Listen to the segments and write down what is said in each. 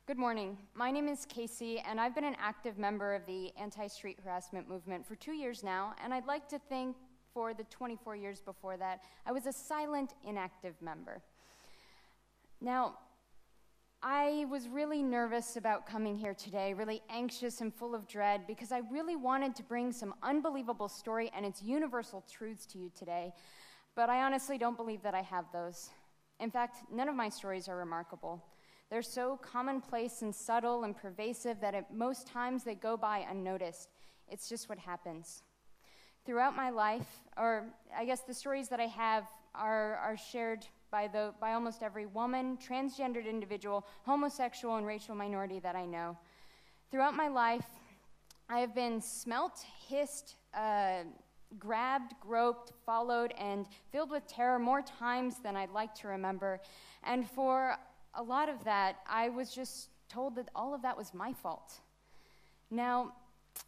Good morning. My name is Kacie, and I've been an active member of the anti-street harassment movement for 2 years now, and I'd like to think for the 24 years before that, I was a silent, inactive member. Now, I was really nervous about coming here today, really anxious and full of dread, because I really wanted to bring some unbelievable story and its universal truths to you today, but I honestly don't believe that I have those. In fact, none of my stories are remarkable. They're so commonplace and subtle and pervasive that at most times they go by unnoticed. It's just what happens. Throughout my life, or I guess the stories that I have are shared by almost every woman, transgendered individual, homosexual, and racial minority that I know. Throughout my life, I have been smelt, hissed, grabbed, groped, followed, and filled with terror more times than I'd like to remember. And for a lot of that, I was just told that all of that was my fault. Now,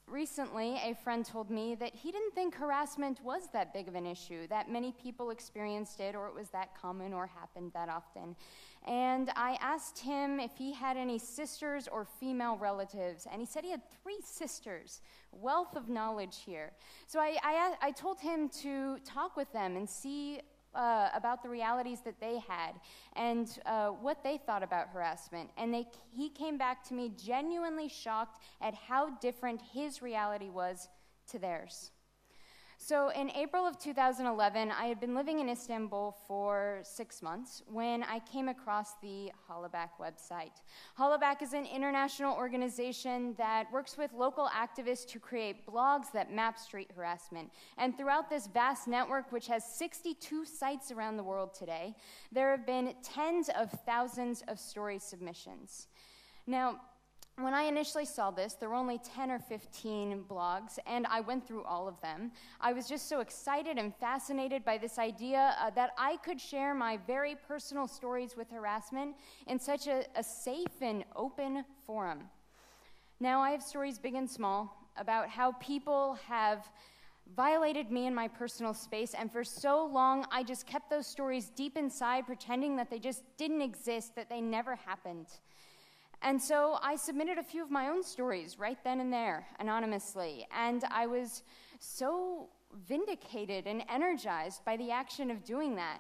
recently, a friend told me that he didn't think harassment was that big of an issue, that many people experienced it, or it was that common or happened that often. And I asked him if he had any sisters or female relatives, and he said he had 3 sisters. Wealth of knowledge here. So I told him to talk with them and see about the realities that they had and what they thought about harassment. And he came back to me genuinely shocked at how different his reality was to theirs. So in April of 2011, I had been living in Istanbul for 6 months when I came across the Hollaback website. Hollaback is an international organization that works with local activists to create blogs that map street harassment. And throughout this vast network, which has 62 sites around the world today, there have been tens of thousands of story submissions. Now, when I initially saw this, there were only 10 or 15 blogs, and I went through all of them. I was just so excited and fascinated by this idea that I could share my very personal stories with harassment in such a safe and open forum. Now, I have stories big and small about how people have violated me in my personal space, and for so long, I just kept those stories deep inside, pretending that they just didn't exist, that they never happened. And so I submitted a few of my own stories right then and there, anonymously, and I was so vindicated and energized by the action of doing that.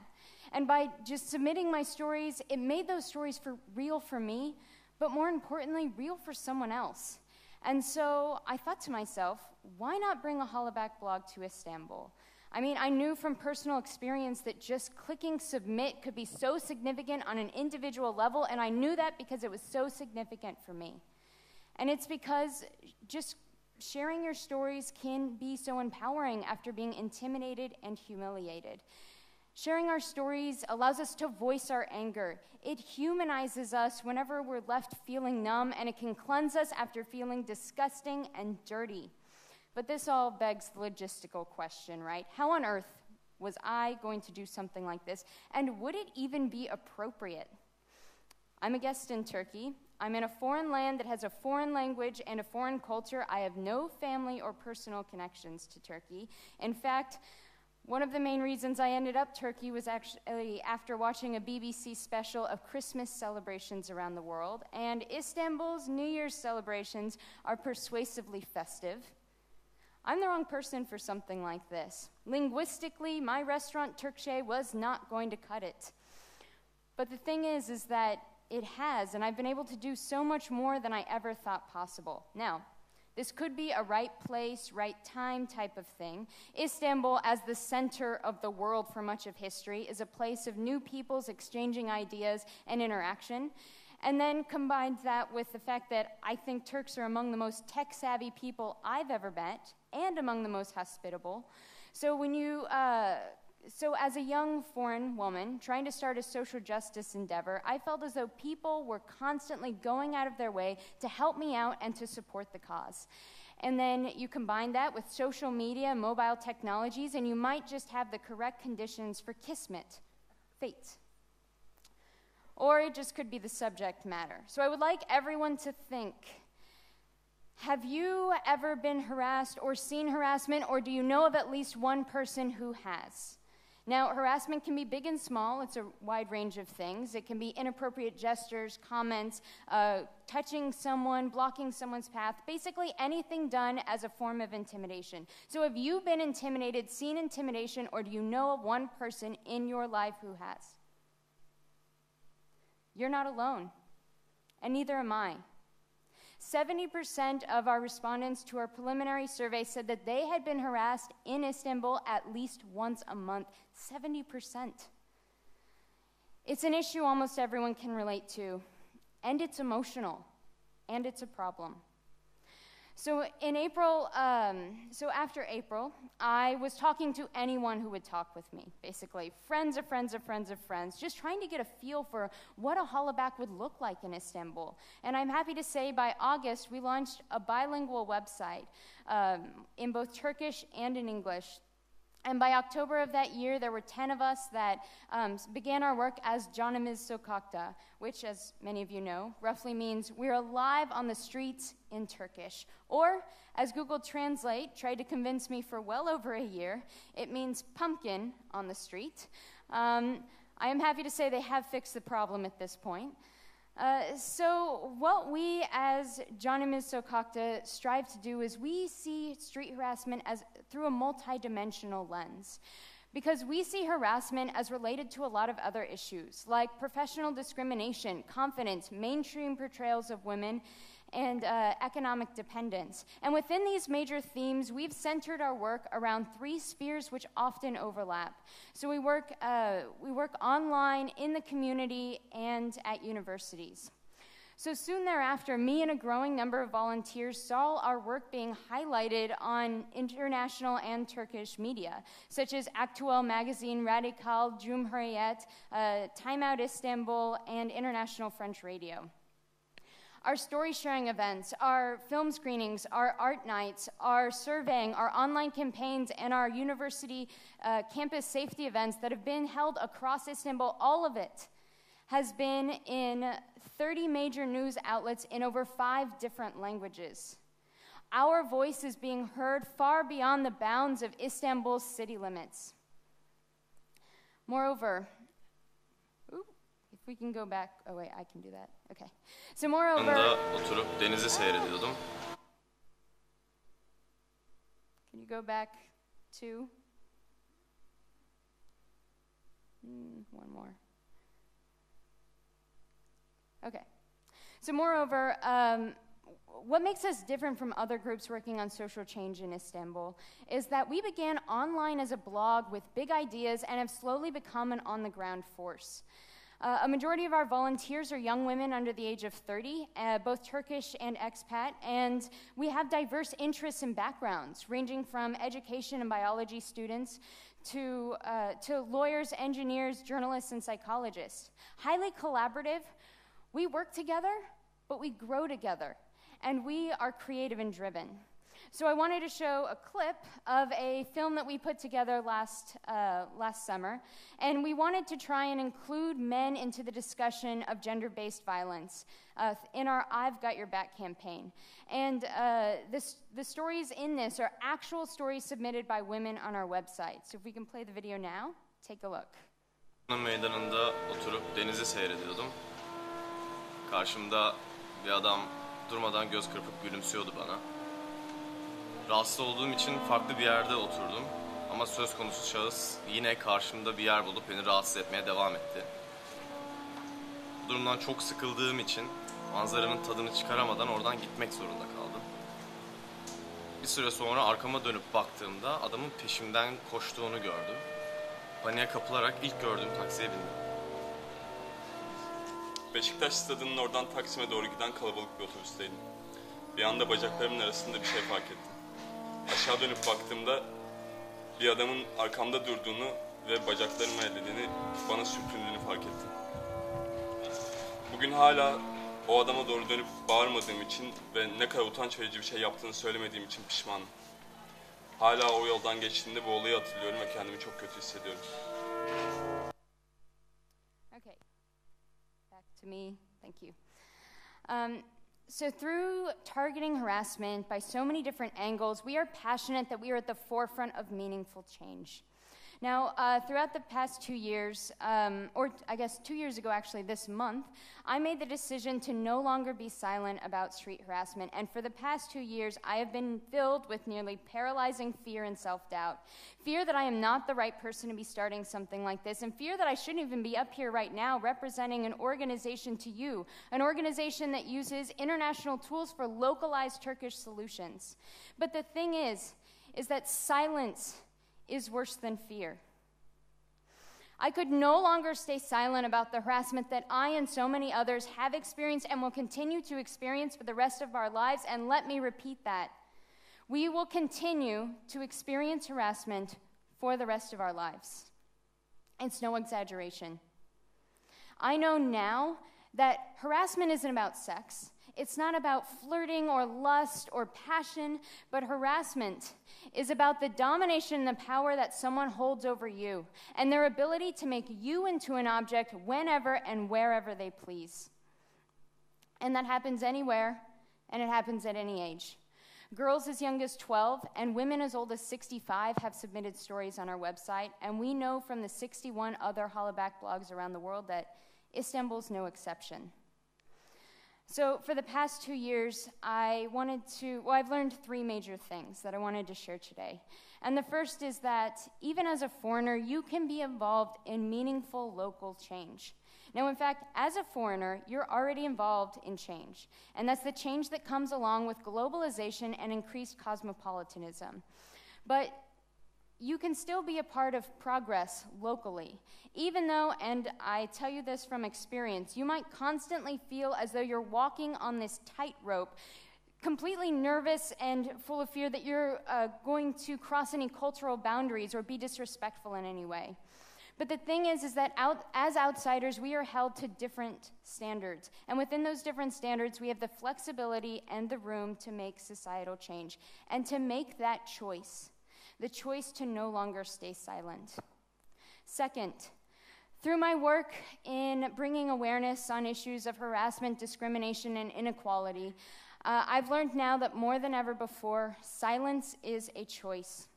And by just submitting my stories, it made those stories real for me, but more importantly, real for someone else. And so I thought to myself, why not bring a Hollaback blog to Istanbul? I mean, I knew from personal experience that just clicking submit could be so significant on an individual level, and I knew that because it was so significant for me. And it's because just sharing your stories can be so empowering after being intimidated and humiliated. Sharing our stories allows us to voice our anger. It humanizes us whenever we're left feeling numb, and it can cleanse us after feeling disgusting and dirty. But this all begs the logistical question, right? How on earth was I going to do something like this? And would it even be appropriate? I'm a guest in Turkey. I'm in a foreign land that has a foreign language and a foreign culture. I have no family or personal connections to Turkey. In fact, one of the main reasons I ended up Turkey was actually after watching a BBC special of Christmas celebrations around the world. And Istanbul's New Year's celebrations are persuasively festive. I'm the wrong person for something like this. Linguistically, my restaurant Türkçe was not going to cut it. But the thing is that it has, and I've been able to do so much more than I ever thought possible. Now, this could be a right place, right time type of thing. Istanbul, as the center of the world for much of history, is a place of new peoples exchanging ideas and interaction. And then combine that with the fact that I think Turks are among the most tech-savvy people I've ever met, and among the most hospitable. So as a young foreign woman trying to start a social justice endeavor, I felt as though people were constantly going out of their way to help me out and to support the cause. And then you combine that with social media, mobile technologies, and you might just have the correct conditions for kismet, fate. Or it just could be the subject matter. So I would like everyone to think, have you ever been harassed or seen harassment, or do you know of at least one person who has? Now, harassment can be big and small. It's a wide range of things. It can be inappropriate gestures, comments, touching someone, blocking someone's path, basically anything done as a form of intimidation. So have you been intimidated, seen intimidation, or do you know of one person in your life who has? You're not alone, and neither am I. 70% of our respondents to our preliminary survey said that they had been harassed in Istanbul at least once a month. 70%. It's an issue almost everyone can relate to, and it's emotional, and it's a problem. So in April, after April, I was talking to anyone who would talk with me, basically. Friends of friends of friends of friends, just trying to get a feel for what a Hollaback would look like in Istanbul. And I'm happy to say by August, we launched a bilingual website in both Turkish and in English. And by October of that year, there were 10 of us that began our work as Canımız Sokakta, which, as many of you know, roughly means we're alive on the streets in Turkish. Or, as Google Translate tried to convince me for well over a year, it means pumpkin on the street. I am happy to say they have fixed the problem at this point. So what we as Canımız Sokakta strive to do is we see street harassment as through a multi-dimensional lens. Because we see harassment as related to a lot of other issues, like professional discrimination, confidence, mainstream portrayals of women, and economic dependence. And within these major themes, we've centered our work around 3 spheres which often overlap. So we work online, in the community, and at universities. So soon thereafter, me and a growing number of volunteers saw our work being highlighted on international and Turkish media, such as Aktuel Magazine, Radikal, Cumhuriyet, Time Out Istanbul, and International French Radio. Our story sharing events, our film screenings, our art nights, our surveying, our online campaigns, and our university campus safety events that have been held across Istanbul, all of it has been in 30 major news outlets in over 5 different languages. Our voice is being heard far beyond the bounds of Istanbul's city limits. Moreover, if we can go back, oh wait, I can do that, okay. So moreover... oturup denizi seyrediyordum. Can you go back to? One more. Okay. So moreover, what makes us different from other groups working on social change in Istanbul is that we began online as a blog with big ideas and have slowly become an on-the-ground force. A majority of our volunteers are young women under the age of 30, both Turkish and expat, and we have diverse interests and backgrounds, ranging from education and biology students to lawyers, engineers, journalists, and psychologists. Highly collaborative, we work together, but we grow together, and we are creative and driven. So I wanted to show a clip of a film that we put together last summer, and we wanted to try and include men into the discussion of gender-based violence in our I've Got Your Back campaign. And the stories in this are actual stories submitted by women on our website. So if we can play the video now, take a look. Meydanında oturup denizi seyrediyordum. Karşımda bir adam durmadan göz kırpıp gülümsüyordu bana. Rahatsız olduğum için farklı bir yerde oturdum ama söz konusu şahıs yine karşımda bir yer bulup beni rahatsız etmeye devam etti. Bu durumdan çok sıkıldığım için manzaranın tadını çıkaramadan oradan gitmek zorunda kaldım. Bir süre sonra arkama dönüp baktığımda adamın peşimden koştuğunu gördüm. Paniğe kapılarak ilk gördüğüm taksiye bindim. Beşiktaş stadının oradan Taksim'e doğru giden kalabalık bir otobüsteydim. Bir anda bacaklarımın arasında bir şey fark ettim. Aşağı dönüp baktığımda bir adamın arkamda durduğunu ve bacaklarımı ellediğini, bana sürtündüğünü fark ettim. Bugün hala o adama doğru dönüp bağırmadığım için ve ne kadar utanç verici bir şey yaptığını söylemediğim için pişmanım. Hala o yoldan geçtiğimde bu olayı hatırlıyorum ve kendimi çok kötü hissediyorum. Okay. Back to me. Thank you. So through targeting harassment by so many different angles, we are passionate that we are at the forefront of meaningful change. Now, throughout the past 2 years, or I guess 2 years ago actually this month, I made the decision to no longer be silent about street harassment, and for the past 2 years, I have been filled with nearly paralyzing fear and self-doubt. Fear that I am not the right person to be starting something like this, and fear that I shouldn't even be up here right now representing an organization to you, an organization that uses international tools for localized Turkish solutions. But the thing is that silence is worse than fear. I could no longer stay silent about the harassment that I and so many others have experienced and will continue to experience for the rest of our lives, and let me repeat that. We will continue to experience harassment for the rest of our lives. It's no exaggeration. I know now that harassment isn't about sex. It's not about flirting or lust or passion, but harassment is about the domination and the power that someone holds over you and their ability to make you into an object whenever and wherever they please. And that happens anywhere, and it happens at any age. Girls as young as 12 and women as old as 65 have submitted stories on our website, and we know from the 61 other Hollaback blogs around the world that Istanbul's no exception. So for the past 2 years, I've learned 3 major things that I wanted to share today. And the first is that even as a foreigner, you can be involved in meaningful local change. Now, in fact, as a foreigner, you're already involved in change. And that's the change that comes along with globalization and increased cosmopolitanism. But you can still be a part of progress locally, even though, and I tell you this from experience, you might constantly feel as though you're walking on this tightrope, completely nervous and full of fear that you're going to cross any cultural boundaries or be disrespectful in any way. But the thing is that as outsiders, we are held to different standards. And within those different standards, we have the flexibility and the room to make societal change and to make that choice. The choice to no longer stay silent. Second, through my work in bringing awareness on issues of harassment, discrimination, and inequality, I've learned now that more than ever before, silence is a choice.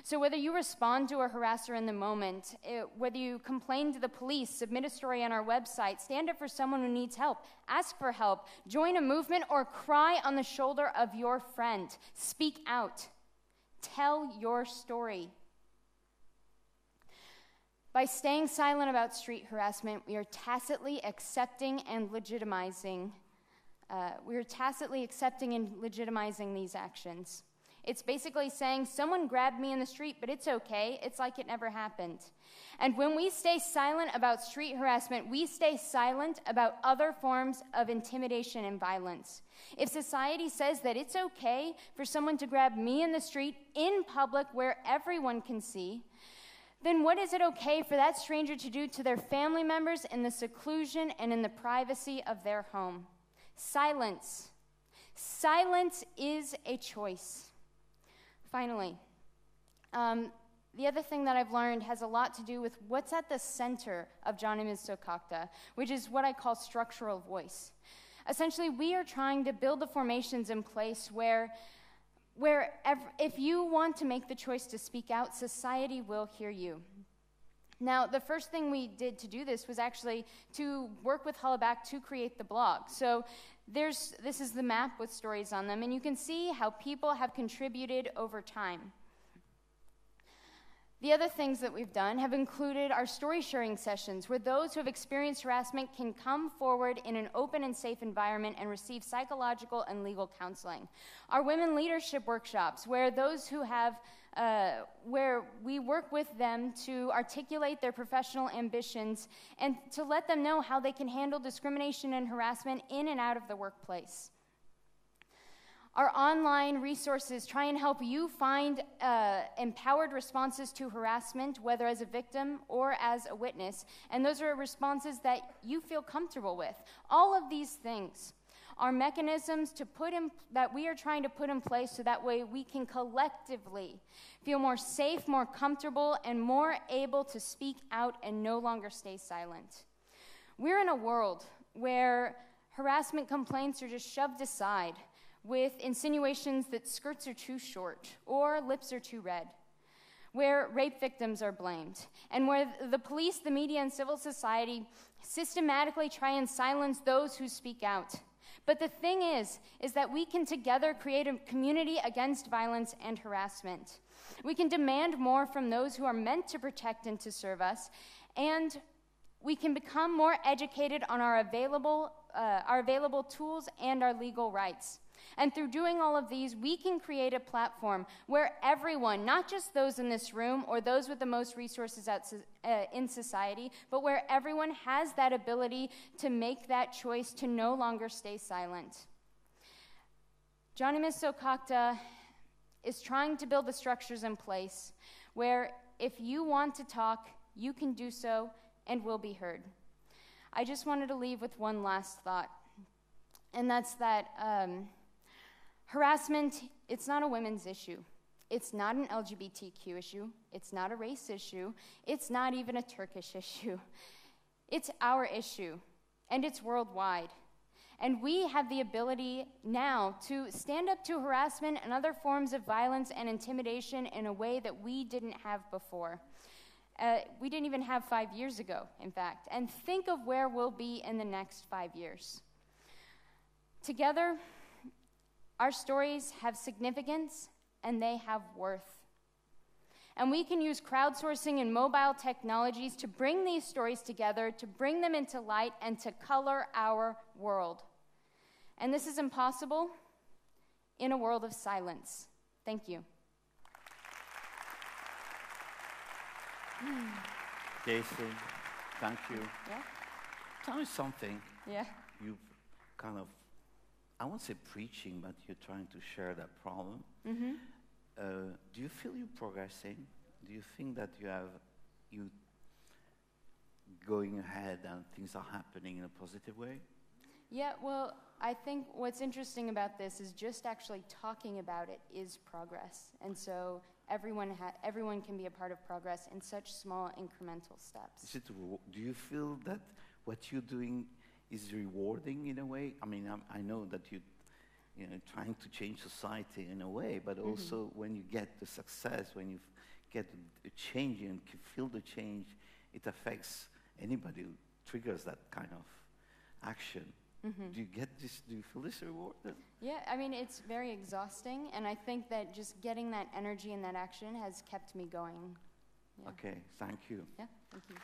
So whether you respond to a harasser in the moment, whether you complain to the police, submit a story on our website, stand up for someone who needs help, ask for help, join a movement, or cry on the shoulder of your friend, speak out. Tell your story. By staying silent about street harassment, we are tacitly accepting and legitimizing these actions. It's basically saying, someone grabbed me in the street, but it's okay. It's like it never happened. And when we stay silent about street harassment, we stay silent about other forms of intimidation and violence. If society says that it's okay for someone to grab me in the street in public where everyone can see, then what is it okay for that stranger to do to their family members in the seclusion and in the privacy of their home? Silence. Silence is a choice. Finally, the other thing that I've learned has a lot to do with what's at the center of Canımız Sokakta, which is what I call structural voice. Essentially, we are trying to build the formations in place where if you want to make the choice to speak out, society will hear you. Now, the first thing we did to do this was actually to work with Hollaback to create the blog. So this is the map with stories on them, and you can see how people have contributed over time. The other things that we've done have included our story sharing sessions, where those who have experienced harassment can come forward in an open and safe environment and receive psychological and legal counseling. Our women leadership workshops, where those who have where we work with them to articulate their professional ambitions and to let them know how they can handle discrimination and harassment in and out of the workplace. Our online resources try and help you find empowered responses to harassment, whether as a victim or as a witness, and those are responses that you feel comfortable with. All of these things are mechanisms that we are trying to put in place so that way we can collectively feel more safe, more comfortable, and more able to speak out and no longer stay silent. We're in a world where harassment complaints are just shoved aside with insinuations that skirts are too short or lips are too red. where rape victims are blamed, and where the police, the media, and civil society systematically try and silence those who speak out. But the thing is that we can together create a community against violence and harassment. We can demand more from those who are meant to protect and to serve us, and we can become more educated on our available tools and our legal rights. And through doing all of these, we can create a platform where everyone, not just those in this room or those with the most resources in society, but where everyone has that ability to make that choice to no longer stay silent. Canımız Sokakta is trying to build the structures in place where if you want to talk, you can do so and will be heard. I just wanted to leave with one last thought, and that's that harassment, it's not a women's issue. It's not an LGBTQ issue. It's not a race issue. It's not even a Turkish issue. It's our issue, and it's worldwide. And we have the ability now to stand up to harassment and other forms of violence and intimidation in a way that we didn't have before. We didn't even have 5 years ago, in fact. And think of where we'll be in the next 5 years. Together, our stories have significance and they have worth. And we can use crowdsourcing and mobile technologies to bring these stories together, to bring them into light, and to color our world. And this is impossible in a world of silence. Thank you. Kacie, thank you. Yeah? Tell me something. Yeah. You kind of, I won't say preaching, but you're trying to share that problem. Mm-hmm. Do you feel you're progressing? Do you think that you going ahead and things are happening in a positive way? Yeah, well, I think what's interesting about this is just actually talking about it is progress. And so everyone can be a part of progress in such small incremental steps. Do you feel that what you're doing is rewarding in a way? I mean, I know that you're trying to change society in a way, but also when you get the success, when you get a change and can feel the change, it affects anybody who triggers that kind of action. Do you get this? Do you feel this rewarded? Yeah, I mean, it's very exhausting, and I think that just getting that energy and that action has kept me going. Yeah. Okay, thank you. Yeah, thank you.